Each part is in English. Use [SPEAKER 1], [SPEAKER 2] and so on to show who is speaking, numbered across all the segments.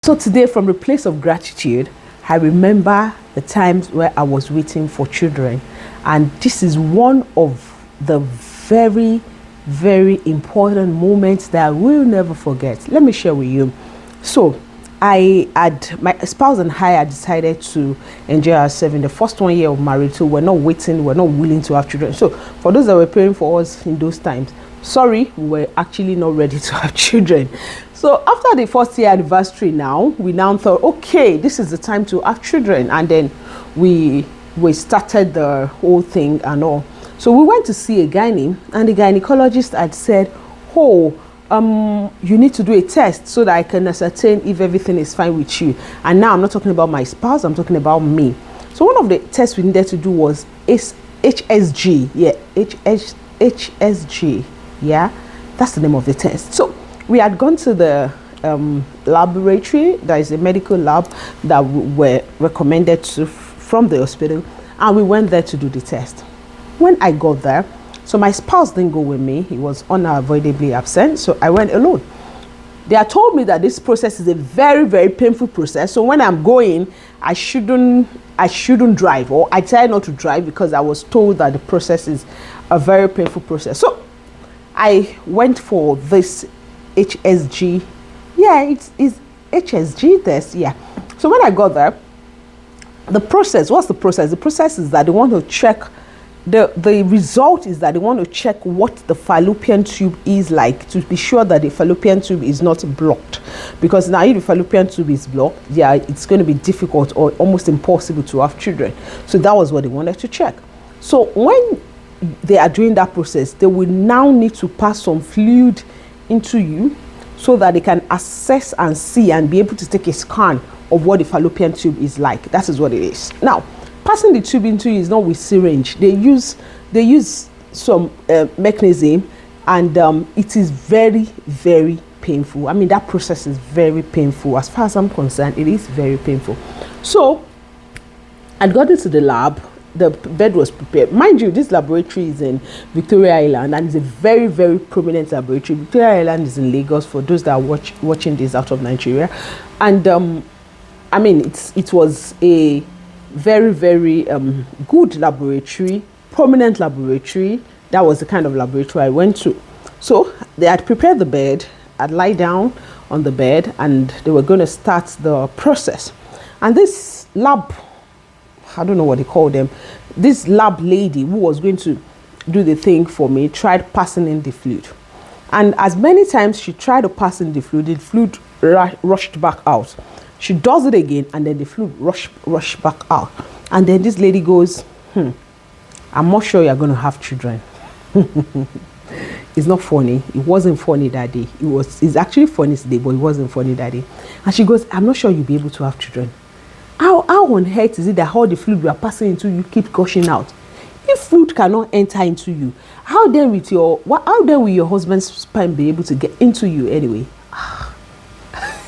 [SPEAKER 1] So today, from the place of gratitude, I remember the times where I was waiting for children. And this is one of the very, very important moments that I will never forget. Let me share with you. So my spouse and I had decided to enjoy ourselves in the first 1 year of marriage. So we're not waiting, we're not willing to have children. So for those that were praying for us in those times, sorry, we were actually not ready to have children. So after the first year anniversary now, we now thought, okay, this is the time to have children. And then we started the whole thing and all. So we went to see a gynae, and the gynecologist had said, oh, you need to do a test so that I can ascertain if everything is fine with you. And now I'm not talking about my spouse, I'm talking about me. So one of the tests we needed to do was HSG. Yeah, HSG. Yeah, that's the name of the test. So we had gone to the laboratory. There is a medical lab that we were recommended to from the hospital, and we went there to do the test. When I got there, so my spouse didn't go with me. He was unavoidably absent, so I went alone. They had told me that this process is a very, very painful process. So when I'm going, I shouldn't drive, or I decided not to drive because I was told that the process is a very painful process. So I went for this HSG. Yeah, it's HSG test. Yeah. So when I got there, the process, what's the process? The process is that they want to check, the result is that they want to check what the fallopian tube is like, to be sure that the fallopian tube is not blocked. Because now if the fallopian tube is blocked, yeah, it's going to be difficult or almost impossible to have children. So that was what they wanted to check. So when they are doing that process, they will now need to pass some fluid into you so that they can assess and see and be able to take a scan of what the fallopian tube is like. That is what it is. Now, passing the tube into you is not with syringe. They use some mechanism, and it is very, very painful. I mean, that process is very painful. As far as I'm concerned, it is very painful. So I'd got into the lab. The bed was prepared. Mind you, this laboratory is in Victoria Island, and it's a very, very prominent laboratory. Victoria Island is in Lagos, for those that are watching this out of Nigeria. And I mean, it was a very, very good laboratory, prominent laboratory. That was the kind of laboratory I went to. So they had prepared the bed. I'd lie down on the bed, and they were going to start the process. And this lab, I don't know what they call them, this lab lady who was going to do the thing for me tried passing in the fluid. And as many times she tried to pass in the fluid rushed back out. She does it again, and then the fluid rushed back out. And then this lady goes, I'm not sure you're going to have children. It's not funny. It wasn't funny that day. It's actually funny today, but it wasn't funny that day. And she goes, I'm not sure you'll be able to have children. How on earth is it that all the fluid you are passing into you keep gushing out? If fluid cannot enter into you, how then will your husband's sperm be able to get into you anyway?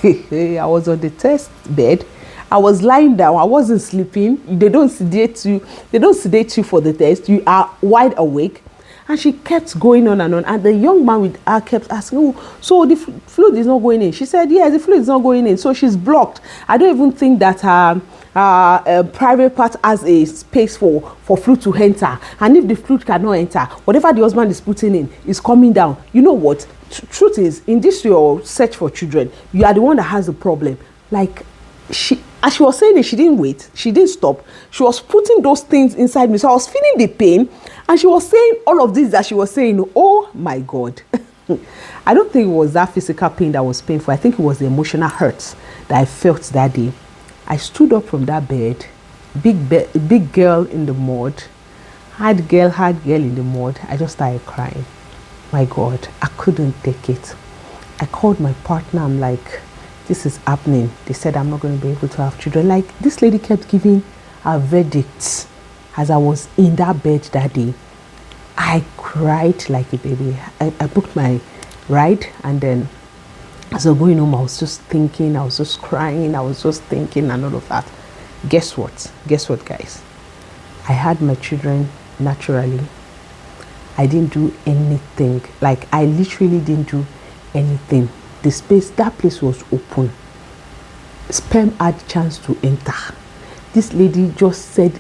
[SPEAKER 1] I was on the test bed. I was lying down. I wasn't sleeping. They don't sedate you. They don't sedate you for the test. You are wide awake. And she kept going on and on. And the young man with her kept asking, oh, so the fluid is not going in? She said, yes, the fluid is not going in. So she's blocked. I don't even think that her private part has a space for fluid to enter. And if the fluid cannot enter, whatever the husband is putting in is coming down. You know what? Truth is, in this your search for children, you are the one that has the problem. Like, as she was saying it, she didn't wait. She didn't stop. She was putting those things inside me. So I was feeling the pain. And she was saying all of this that she was saying. Oh, my God. I don't think it was that physical pain that was painful. I think it was the emotional hurt that I felt that day. I stood up from that bed. Big girl in the mud. Hard girl in the mud. I just started crying. My God, I couldn't take it. I called my partner. I'm like, this is happening. They said I'm not going to be able to have children. Like, this lady kept giving her verdicts as I was in that bed that day. I cried like a baby. I booked my ride, and then as I was going home, I was just thinking, I was just crying, I was just thinking and all of that. Guess what? Guess what, guys? I had my children naturally. I didn't do anything. Like, I literally didn't do anything. That place was open. sperm had chance to enter. This lady just said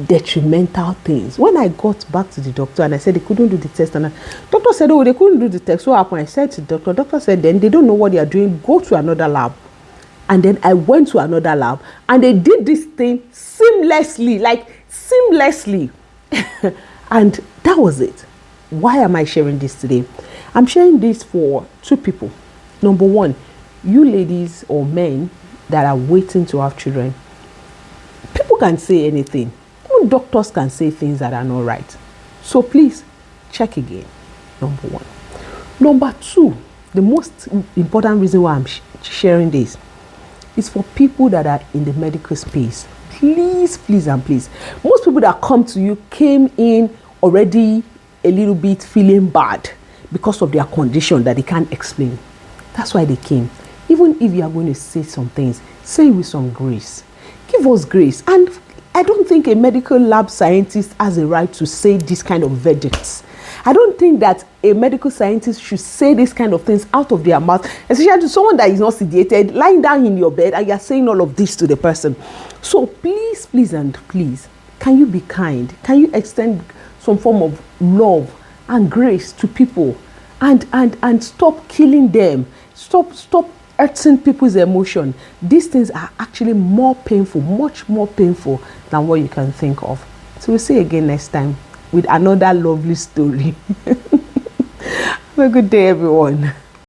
[SPEAKER 1] detrimental things. When I got back to the doctor and I said they couldn't do the test, and the doctor said, oh, they couldn't do the test. What happened? I said to the doctor said, then they don't know what they are doing. Go to another lab. And then I went to another lab and they did this thing seamlessly, and that was it. Why am I sharing this today? I'm sharing this for two people. Number one, you ladies or men that are waiting to have children. People can say anything. Even doctors can say things that are not right. So please check again. Number one. Number two, the most important reason why I'm sharing this is for people that are in the medical space. Please, please, and please. Most people that come to you came in already a little bit feeling bad because of their condition that they can't explain. That's why they came. Even if you are going to say some things, say it with some grace. Give us grace. And I don't think a medical lab scientist has a right to say this kind of verdicts. I don't think that a medical scientist should say this kind of things out of their mouth, especially to someone that is not sedated, lying down in your bed, and you're saying all of this to the person. So please, please, and please, can you be kind? Can you extend some form of love and grace to people, and stop killing them? Stop hurting people's emotion. These things are actually more painful, much more painful than what you can think of. So we'll see you again next time with another lovely story. Have a good day, everyone.